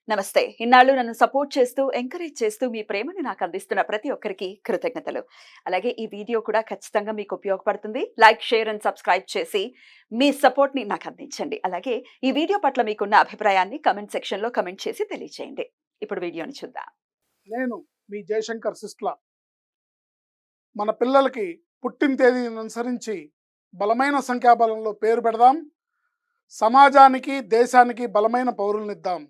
నమస్తే. ఇన్నాళ్ళు నన్ను సపోర్ట్ చేస్తూ, ఎంకరేజ్ చేస్తూ మీ ప్రేమని నాకు అందిస్తున్న ప్రతి ఒక్కరికి కృతజ్ఞతలు. అలాగే ఈ వీడియో కూడా ఖచ్చితంగా మీకు ఉపయోగపడుతుంది. లైక్, షేర్ అండ్ సబ్స్క్రైబ్ చేసి మీ సపోర్ట్‌ని నాకు అందించండి. అలాగే ఈ వీడియో పట్ల మీకున్న అభిప్రాయాన్ని కామెంట్ సెక్షన్‌లో కామెంట్ చేసి తెలియజేయండి. ఇప్పుడు వీడియోని చూద్దాం. నేను మీ జయశంకర్ సిస్ట్ల. మన పిల్లలకి పుట్టిన తేదీని అనుసరించి బలమైన సంఖ్యాబలంలో పేరు పెడదాం. సమాజానికి దేశానికి బలమైన పౌరులనిద్దాం.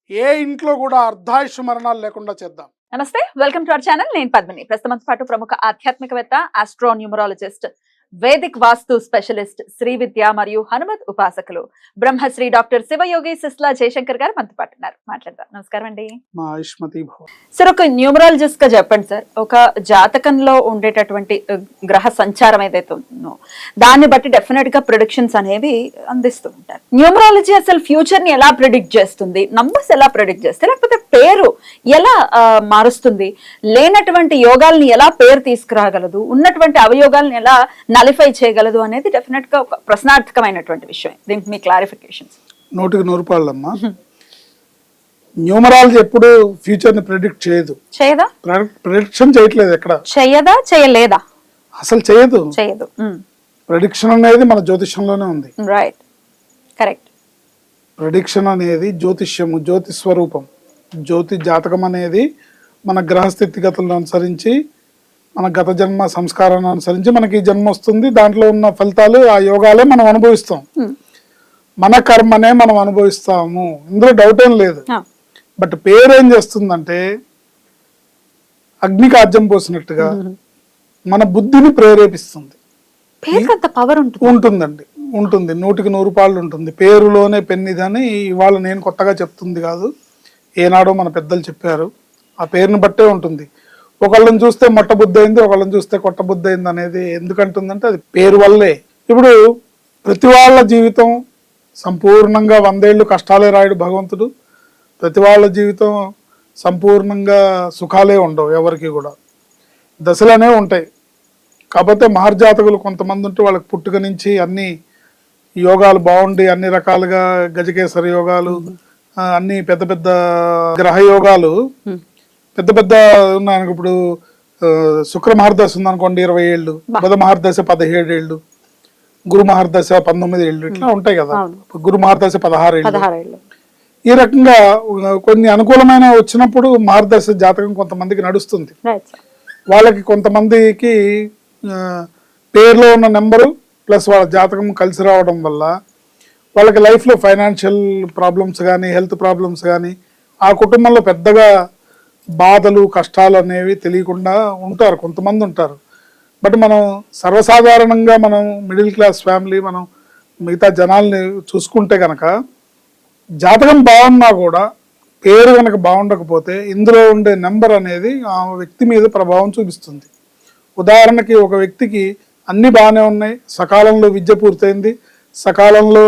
ఏ ఇంట్లో కూడా అర్ధాయుష్ మరణాలు లేకుండా చేద్దాం. నమస్తే. Welcome to our channel. నేను పద్మిని. ప్రస్తుతం పాటు ప్రముఖ ఆధ్యాత్మికవేత్త, ఆస్ట్రోన్యూమరాలజిస్ట్, వేదిక్ వాస్తు స్పెషలిస్ట్, శ్రీ విద్య మరియు హనుమత్ ఉపాసకులు బ్రహ్మశ్రీ డాక్టర్ శివయోగి సిస్లా జయశంకర్ గారు మనతో పాటు ఉన్నారు. మాట్లాడదాం. నమస్కారం అండి. మా ఆయుష్మతి భవ. సార్, ఒక న్యూమరాలజిస్ట్ గా చెప్పండి సార్, ఒక జాతకంలో ఉండేటటువంటి గ్రహ సంచారం ఏదైతే ఉందో దాన్ని బట్టి డెఫినెట్ గా ప్రిడిక్షన్స్ అనేవి అందిస్తూ ఉంటారు. న్యూమరాలజీ అసలు ఫ్యూచర్ ని ఎలా ప్రిడిక్ట్ చేస్తుంది? నంబర్స్ ఎలా ప్రిడిక్ట్ చేస్తాయి? లేకపోతే పేరు ఎలా మారుస్తుంది? లేనటువంటి యోగాల్ని ఎలా పేరు తీసుకురాగలదు? ఉన్నటువంటి అవయోగాలను ఎలా నలిఫై చేయగలదు అనేది డెఫినెట్ గా ఒక ప్రశ్నార్థకమైనటువంటి విషయం. దీనికి మీ క్లారిఫికేషన్స్. 100% న్యూమరాలజీ ఎప్పుడు ఫ్యూచర్ ని ప్రెడిక్ట్ చేయదు. చేయదా? ప్రెడిక్షన్ చేయట్లేదు. ఎక్కడ చేయదా? చేయలేదా? అసలు చేయదు. చేయదు. ప్రెడిక్షన్ అనేది మన జ్యోతిష్యంలోనే ఉంది. Right, correct. ప్రెడిక్షన్ అనేది జ్యోతిష్యము, జ్యోతి స్వరూపం. జ్యోతి జాతకం అనేది మన గ్రహ స్థితిగతులను అనుసరించి, మన గత జన్మ సంస్కారాన్ని అనుసరించి మనకి ఈ జన్మ వస్తుంది. దాంట్లో ఉన్న ఫలితాలు, ఆ యోగాలే మనం అనుభవిస్తాం. మన కర్మనే మనం అనుభవిస్తాము, ఇందులో డౌట్ ఏం లేదు. బట్ పేరు ఏం చేస్తుందంటే అగ్నికి ఆజ్యం పోసినట్టుగా మన బుద్ధిని ప్రేరేపిస్తుంది. ఉంటుందండి, ఉంటుంది. 100% ఉంటుంది. పేరులోనే పెన్నిదని ఇవాళ నేను కొత్తగా చెప్తుంది కాదు, ఏనాడో మన పెద్దలు చెప్పారు. ఆ పేరుని బట్టే ఉంటుంది. ఒకళ్ళని చూస్తే మొట్ట బుద్ధి అయింది, ఒకళ్ళని చూస్తే కొట్ట బుద్ధి అయింది అనేది ఎందుకంటుందంటే అది పేరు వల్లే. ఇప్పుడు ప్రతి వాళ్ళ జీవితం సంపూర్ణంగా 100 ఏళ్ళు కష్టాలే రాయడు భగవంతుడు. ప్రతి వాళ్ళ జీవితం సంపూర్ణంగా సుఖాలే ఉండవు. ఎవరికి కూడా దశలనే ఉంటాయి. కాకపోతే మహర్జాతకులు కొంతమంది ఉంటే వాళ్ళకి పుట్టుక నుంచి అన్ని యోగాలు బాగుండి, అన్ని రకాలుగా గజకేసరి యోగాలు, అన్ని పెద్ద పెద్ద గ్రహ యోగాలు పెద్ద పెద్ద ఉన్నాయి. ఇప్పుడు శుక్ర మహర్దశ ఉందనుకోండి 20 ఏళ్ళు, బుధ మహర్దశ 17 ఏళ్ళు, గురు మహర్దశ 19 ఏళ్ళు, ఇట్లా ఉంటాయి కదా. గురు మహర్దశ 16 ఏళ్ళు. ఈ రకంగా కొన్ని అనుకూలమైన వచ్చినప్పుడు మహర్దశ జాతకం కొంతమందికి నడుస్తుంది. వాళ్ళకి కొంతమందికి పేరులో ఉన్న నెంబరు ప్లస్ వాళ్ళ జాతకం కలిసి రావడం వల్ల వాళ్ళకి లైఫ్లో ఫైనాన్షియల్ ప్రాబ్లమ్స్ కానీ, హెల్త్ ప్రాబ్లమ్స్ కానీ, ఆ కుటుంబంలో పెద్దగా బాధలు కష్టాలు అనేవి తెలియకుండా ఉంటారు. కొంతమంది ఉంటారు. బట్ మనం సర్వసాధారణంగా మనం మిడిల్ క్లాస్ ఫ్యామిలీ, మనం మిగతా జనాల్ని చూసుకుంటే కనుక జాతకం బాగున్నా కూడా పేరు కనుక బాగుండకపోతే ఇందులో ఉండే నెంబర్ అనేది ఆ వ్యక్తి మీద ప్రభావం చూపిస్తుంది. ఉదాహరణకి ఒక వ్యక్తికి అన్నీ బాగానే ఉన్నాయి, సకాలంలో విద్య పూర్తయింది, సకాలంలో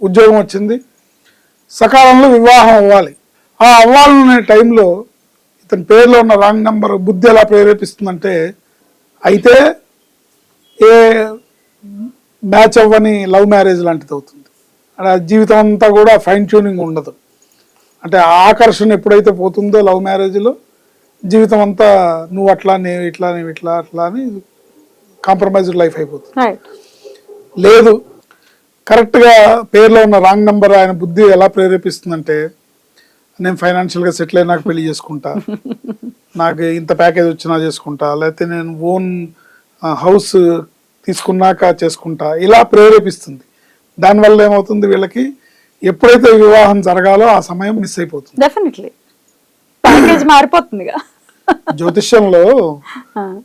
ఉద్యోగం వచ్చింది, సకాలంలో వివాహం అవ్వాలి. ఆ అవ్వాలనే టైంలో ఇతని పేరులో ఉన్న రాంగ్ నెంబర్ బుద్ధి ఎలా ప్రేరేపిస్తుందంటే, అయితే ఏ మ్యాచ్ అవ్వని లవ్ మ్యారేజ్ లాంటిది అవుతుంది. అలా జీవితం అంతా కూడా ఫైన్ ట్యూనింగ్ ఉండదు. అంటే ఆకర్షణ ఎప్పుడైతే పోతుందో లవ్ మ్యారేజ్లో జీవితం అంతా నువ్వు అట్లా, నేను ఇట్లా, నేను ఇట్లా, అట్లా అని కాంప్రమైజ్డ్ లైఫ్ అయిపోతుంది. లేదు, కరెక్ట్గా పేరులో ఉన్న రాంగ్ నెంబర్ ఆయన బుద్ధి ఎలా ప్రేరేపిస్తుందంటే, నేను ఫైనాన్షియల్గా సెటిల్ అయినాక పెళ్లి చేసుకుంటా, నాకు ఇంత ప్యాకేజ్ వచ్చినా చేసుకుంటా, లేకపోతే నేను ఓన్ హౌస్ తీసుకున్నాక చేసుకుంటా, ఇలా ప్రేరేపిస్తుంది. దానివల్ల ఏమవుతుంది, వీళ్ళకి ఎప్పుడైతే వివాహం జరగాలో ఆ సమయం మిస్ అయిపోతుంది. డెఫినెట్లీ ప్యాకేజ్ మారిపోతుంది. జ్యోతిష్యంలో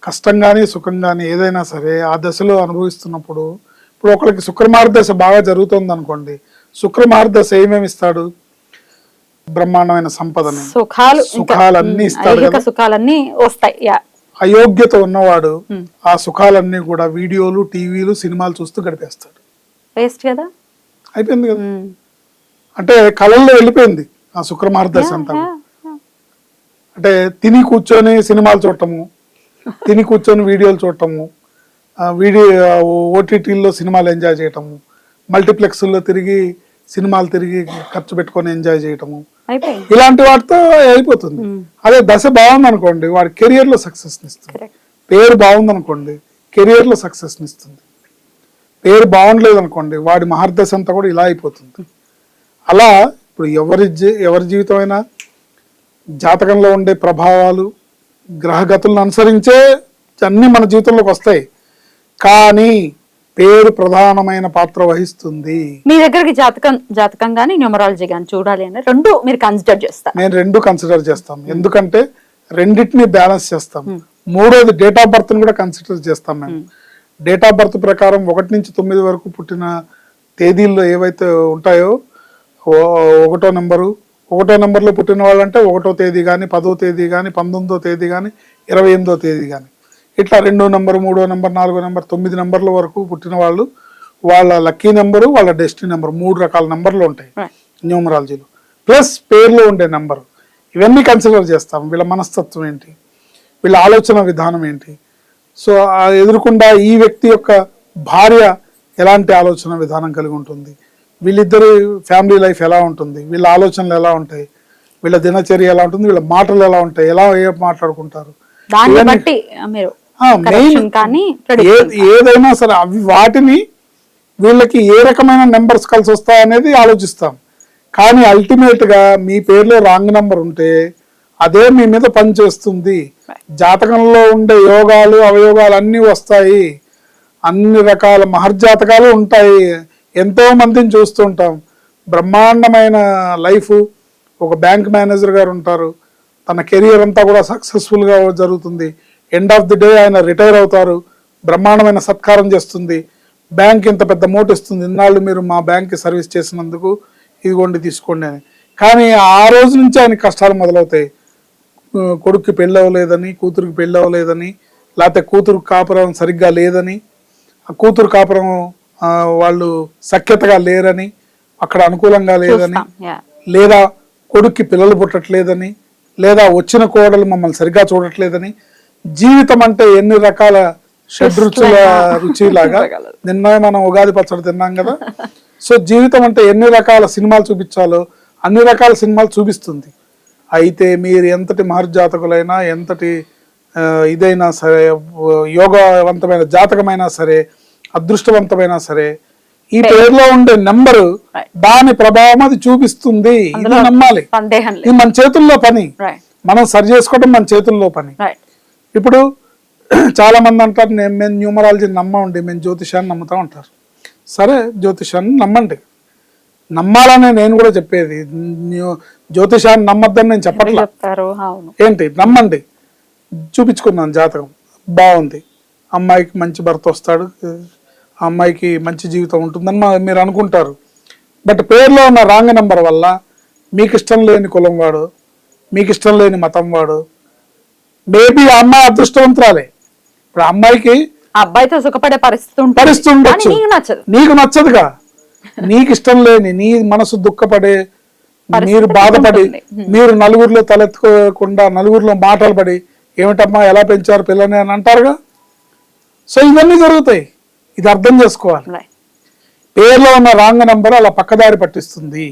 కష్టం కానీ సుఖం కానీ ఏదైనా సరే ఆ దశలో అనుభవిస్తున్నప్పుడు, ఇప్పుడు ఒకరికి శుక్రమార్దశ బాగా జరుగుతుంది అనుకోండి, శుక్రమార్దశ ఏమేమి ఇస్తాడు? బ్రహ్మాండమైన సంపదను, సుఖాలన్నీ ఇస్తాడు. సుఖాలన్నీ వస్తాయి. అయోగ్యత ఉన్నవాడు ఆ సుఖాలన్నీ కూడా వీడియోలు, టీవీలు, సినిమాలు చూస్తూ గడిపేస్తాడు. అయిపోయింది కదా. అంటే కళల్లో వెళ్ళిపోయింది ఆ శుక్రమార్దశ అంతా. అంటే తిని కూర్చొని సినిమాలు చూడటము, తిని కూర్చొని వీడియోలు చూడటము, ఓటీటీల్లో సినిమాలు ఎంజాయ్ చేయటము, మల్టీప్లెక్స్లో తిరిగి సినిమాలు తిరిగి ఖర్చు పెట్టుకొని ఎంజాయ్ చేయటము, అయిపోయింది. ఇలాంటి వాటితో అయిపోతుంది. అదే దశ బాగుంది అనుకోండి, వాడి కెరియర్ లో సక్సెస్ ఇస్తుంది. Correct. పేరు బాగుంది అనుకోండి, కెరియర్ లో సక్సెస్ ఇస్తుంది. పేరు బాగుండలేదు అనుకోండి, వాడి మహర్దశ అంతా కూడా ఇలా అయిపోతుంది. అలా ఇప్పుడు ఎవరి జీవితం అయినా జాతకంలో ఉండే ప్రభావాలు గ్రహగతులను అనుసరించే అన్ని మన జీవితంలోకి వస్తాయి. కానీ పేరు ప్రధానమైన పాత్ర వహిస్తుంది. మీ దగ్గరికి జాతకం గానీ న్యూమరాలజీ గానీ చూడాలి అంటే రెండు మీరు కన్సిడర్ చేస్తారు? నేను రెండు కన్సిడర్ చేస్తాం. ఎందుకంటే రెండింటిని బ్యాలెన్స్ చేస్తాం. మూడోది డేట్ ఆఫ్ బర్త్ కూడా కన్సిడర్ చేస్తాం. మేము డేట్ ఆఫ్ బర్త్ ప్రకారం 1 నుంచి 9 వరకు పుట్టిన తేదీల్లో ఏవైతే ఉంటాయో, 1వ నెంబర్లో పుట్టిన వాళ్ళంటే 1వ తేదీ కానీ, 10వ తేదీ కానీ, 19వ తేదీ కానీ, 28వ తేదీ కానీ, ఇట్లా 2వ నెంబర్, 3వ నెంబర్, 4వ నెంబర్, 9 నెంబర్ల వరకు పుట్టిన వాళ్ళు వాళ్ళ లక్కీ నెంబరు, వాళ్ళ డెస్టినీ నెంబర్, 3 రకాల నెంబర్లు ఉంటాయి న్యూమరాలజీలో. ప్లస్ పేర్లో ఉండే నెంబరు, ఇవన్నీ కన్సిడర్ చేస్తాం. వీళ్ళ మనస్తత్వం ఏంటి, వీళ్ళ ఆలోచన విధానం ఏంటి, సో ఎదురుకుండా ఈ వ్యక్తి యొక్క భార్య ఎలాంటి ఆలోచన విధానం కలిగి ఉంటుంది, వీళ్ళిద్దరి ఫ్యామిలీ లైఫ్ ఎలా ఉంటుంది, వీళ్ళ ఆలోచనలు ఎలా ఉంటాయి, వీళ్ళ దినచర్య ఎలా ఉంటుంది, వీళ్ళ మాటలు ఎలా ఉంటాయి, ఎలా మాట్లాడుకుంటారు, దాన్ని బట్టి మీరు ఏదైనా సరే అవి వాటిని వీళ్ళకి ఏ రకమైన నెంబర్స్ కలిసి వస్తాయనేది ఆలోచిస్తాం. కానీ అల్టిమేట్ గా మీ పేరులో రాంగ్ నెంబర్ ఉంటే అదే మీ మీద పనిచేస్తుంది. జాతకంలో ఉండే యోగాలు అవయోగాలు అన్నీ వస్తాయి, అన్ని రకాల మహర్జాతకాలు ఉంటాయి. ఎంతో మందిని చూస్తుంటాం, బ్రహ్మాండమైన లైఫ్. ఒక బ్యాంక్ మేనేజర్ గారు ఉంటారు, తన కెరియర్ అంతా కూడా సక్సెస్ఫుల్గా జరుగుతుంది. ఎండ్ ఆఫ్ ది డే ఆయన రిటైర్ అవుతారు, బ్రహ్మాండమైన సత్కారం చేస్తుంది, బ్యాంక్ ఇంత పెద్ద మోట్ ఇస్తుంది, ఇన్నాళ్ళు మీరు మా బ్యాంక్కి సర్వీస్ చేసినందుకు ఇదిగోండి తీసుకోండి అని. కానీ ఆ రోజు నుంచి ఆయన కష్టాలు మొదలవుతాయి. కొడుక్కి పెళ్ళి అవ్వలేదని, కూతురికి పెళ్ళి అవ్వలేదని, లేకపోతే కూతురు కాపురం సరిగ్గా లేదని, ఆ కూతురు కాపురం వాళ్ళు సఖ్యతగా లేరని, అక్కడ అనుకూలంగా లేదని, లేదా కొడుక్కి పిల్లలు పుట్టట్లేదని, లేదా వచ్చిన కోడలు మమ్మల్ని సరిగ్గా చూడట్లేదని. జీవితం అంటే ఎన్ని రకాల షడ్రుచుల రుచిలాగా, నిన్న మనం ఉగాది పచ్చడి తిన్నాం కదా. సో జీవితం అంటే ఎన్ని రకాల సినిమాలు చూపించాలో అన్ని రకాల సినిమాలు చూపిస్తుంది. అయితే మీరు ఎంతటి మహర్జాతకులైనా, ఎంతటి ఇదైనా సరే, యోగవంతమైన జాతకమైనా సరే, అదృష్టవంతమైనా సరే, ఈ పేరులో ఉండే నెంబరు దాని ప్రభావం అది చూపిస్తుంది. ఇది నమ్మాలి. ఇది మన చేతుల్లో పని, మనం సరి చేసుకోవడం మన చేతుల్లో పని. ఇప్పుడు చాలా మంది అంటారు, మేము న్యూమరాలజీ నమ్మండి, మేము జ్యోతిషాన్ని నమ్ముతాం అంటారు. సరే, జ్యోతిషాన్ని నమ్మండి, నమ్మాలనే నేను కూడా చెప్పేది. జ్యోతిషాన్ని నమ్మద్దని నేను చెప్పట్లేదు. ఏంటి, నమ్మండి. చూపించుకున్నాను జాతకం బాగుంది, అమ్మాయికి మంచి భర్త వస్తాడు, ఆ అమ్మాయికి మంచి జీవితం ఉంటుందని మీరు అనుకుంటారు. బట్ పేరులో ఉన్న రాంగ్ నెంబర్ వల్ల మీకు ఇష్టం లేని కులం వాడు, మీకు ఇష్టం లేని మతం వాడు, మేబీ ఆ అమ్మాయి అదృష్టవంతురాలే, ఇప్పుడు అమ్మాయికి అబ్బాయితో సుఖపడే పరిస్థితి ఉండొచ్చు, నీకు నచ్చదుగా. నీకు ఇష్టం లేని, నీ మనసు దుఃఖపడే, మీరు బాధపడి, మీరు నలుగురిలో తలెత్తుకోకుండా నలుగురిలో మాటలు పడి, ఏమిటమ్మా ఎలా పెంచారు పిల్లని అని అంటారుగా. సో ఇవన్నీ జరుగుతాయి, ఇది అర్థం చేసుకోవాలి. పేర్లో ఉన్న రాంగ్ నెంబర్ అలా పక్కదారి పట్టిస్తుంది.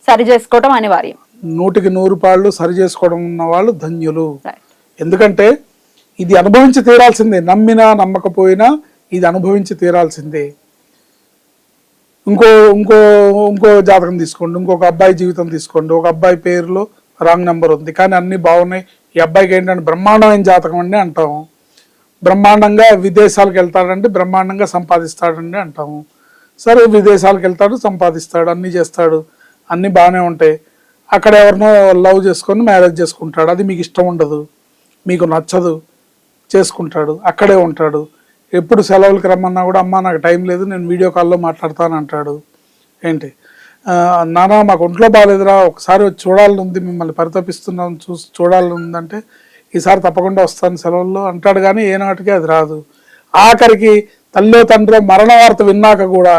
సరి చేసుకోవడం అనివార్యం. 100కి 100 పాళ్ళు సరి చేసుకోవడం ఉన్న వాళ్ళు ధన్యులు. ఎందుకంటే ఇది అనుభవించి తీరాల్సిందే, నమ్మినా నమ్మకపోయినా ఇది అనుభవించి తీరాల్సిందే. ఇంకో ఇంకో ఇంకో జాతకం తీసుకోండి, ఇంకొక అబ్బాయి జీవితం తీసుకోండి. ఒక అబ్బాయి పేరులో రాంగ్ నెంబర్ ఉంది, కానీ అన్ని బాగున్నాయి. ఈ అబ్బాయికి ఏంటంటే బ్రహ్మాండమైన జాతకం అండి అంటాము, బ్రహ్మాండంగా విదేశాలకు వెళ్తాడంటే బ్రహ్మాండంగా సంపాదిస్తాడండి అంటాము. సరే, విదేశాలకు వెళ్తాడు, సంపాదిస్తాడు, అన్నీ చేస్తాడు, అన్నీ బాగానే ఉంటాయి. అక్కడ ఎవరినో లవ్ చేసుకొని మ్యారేజ్ చేసుకుంటాడు, అది మీకు ఇష్టం ఉండదు, మీకు నచ్చదు, చేసుకుంటాడు, అక్కడే ఉంటాడు. ఎప్పుడు సెలవులకి రమ్మన్నా కూడా అమ్మ నాకు టైం లేదు, నేను వీడియో కాల్లో మాట్లాడతాను అంటాడు. ఏంటి నానా మాకు ఒంట్లో బాగాలేదురా, ఒకసారి వచ్చి చూడాలని ఉంది, మిమ్మల్ని పరితపిస్తున్నాం, చూడాలని ఉందంటే ఈసారి తప్పకుండా వస్తాను సెలవుల్లో అంటాడు. కానీ ఏనాటికి అది రాదు. ఆఖరికి తల్లో తండ్రి మరణ వార్త విన్నాక కూడా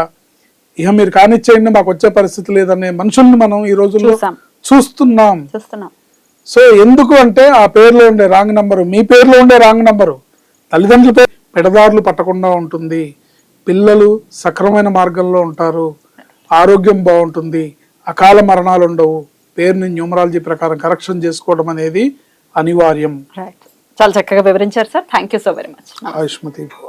ఇక మీరు కానిచ్చేయండి మాకు వచ్చే పరిస్థితి లేదనే మనుషుల్ని మనం ఈ రోజుల్లో చూస్తున్నాం. సో ఎందుకు అంటే ఆ పేరులో ఉండే రాంగ్ నంబరు, మీ పేరులో ఉండే రాంగ్ నంబరు తల్లిదండ్రుల పేరు పెడదారులు పట్టకుండా ఉంటుంది, పిల్లలు సక్రమమైన మార్గంలో ఉంటారు, ఆరోగ్యం బాగుంటుంది, అకాల మరణాలు ఉండవు. పేరుని న్యూమరాలజీ ప్రకారం కరెక్షన్ చేసుకోవడం అనేది అనివార్యం. రైట్, చాలా చక్కగా వివరించారు sir. Thank you so very much. ఆయుష్మతి భవ.